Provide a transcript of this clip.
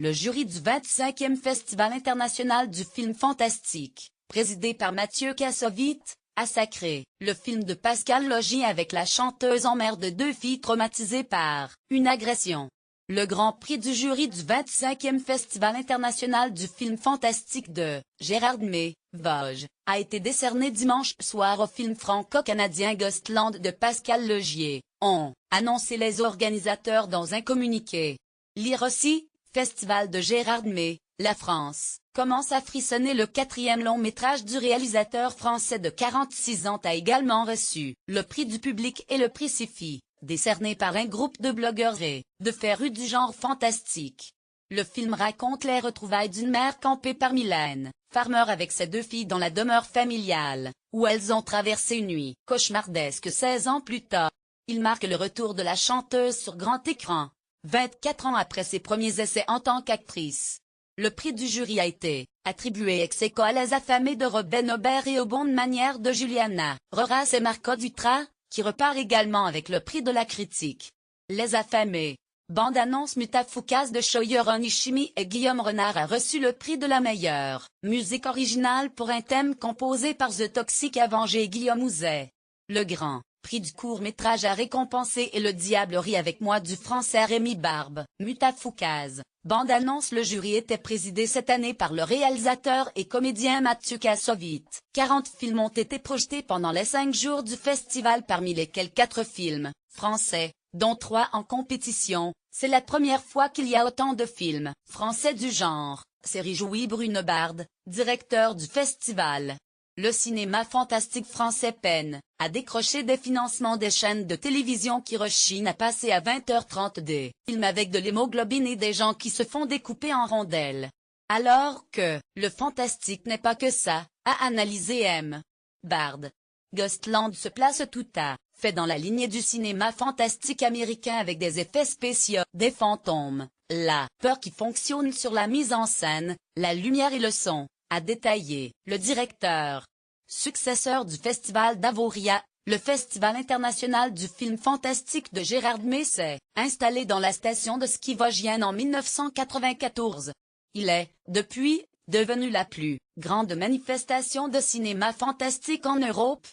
le jury du 25e Festival international du film fantastique, présidé par Mathieu Kassovitz, a sacré le film de Pascal Logier avec la chanteuse en mère de 2 filles traumatisées par une agression. Le grand prix du jury du 25e Festival international du film fantastique de Gérard May, Vosges, a été décerné dimanche soir au film franco-canadien Ghostland de Pascal Logier, ont annoncé les organisateurs dans un communiqué. Lire aussi, Festival de Gérard May, la France, commence à frissonner. Le 4e long-métrage du réalisateur français de 46 ans a également reçu le prix du public et le prix SIFI, décerné par un groupe de blogueurs et de férus du genre fantastique. Le film raconte les retrouvailles d'une mère campée par Mylène Farmer avec ses 2 filles dans la demeure familiale, où elles ont traversé une nuit cauchemardesque 16 ans plus tard. Il marque le retour de la chanteuse sur grand écran, 24 ans après ses premiers essais en tant qu'actrice. Le prix du jury a été attribué ex aequo à Les Affamés de Robin Aubert et Aux bonnes manières de Juliana Roras et Marco Dutra, qui repart également avec le prix de la critique. Les Affamés. Bande-annonce Mutafukas de Shoyo Nishimi et Guillaume Renard a reçu le prix de la meilleure musique originale pour un thème composé par The Toxic Avenger et Guillaume Houzet. Le grand prix du court-métrage a récompensé Et le diable rit avec moi du français Rémi Barbe. Mutafukas. Bande-annonce. Le jury était présidé cette année par le réalisateur et comédien Mathieu Kassovitz. 40 films ont été projetés pendant les 5 jours du festival, parmi lesquels 4 films français, dont 3 en compétition. C'est la première fois qu'il y a autant de films français du genre, s'est réjoui Bruno Bard, directeur du festival. Le cinéma fantastique français peine à décrocher des financements des chaînes de télévision qui rechignent à passer à 20h30 des films avec de l'hémoglobine et des gens qui se font découper en rondelles. Alors que le fantastique n'est pas que ça, a analysé M. Bard. Ghostland se place tout à fait dans la lignée du cinéma fantastique américain avec des effets spéciaux, des fantômes, la peur qui fonctionne sur la mise en scène, la lumière et le son, a détaillé le directeur. Successeur du festival d'Avoria, le festival international du film fantastique de Gérard May s'est installé dans la station de ski vosgienne en 1994. Il est, depuis, devenu la plus grande manifestation de cinéma fantastique en Europe,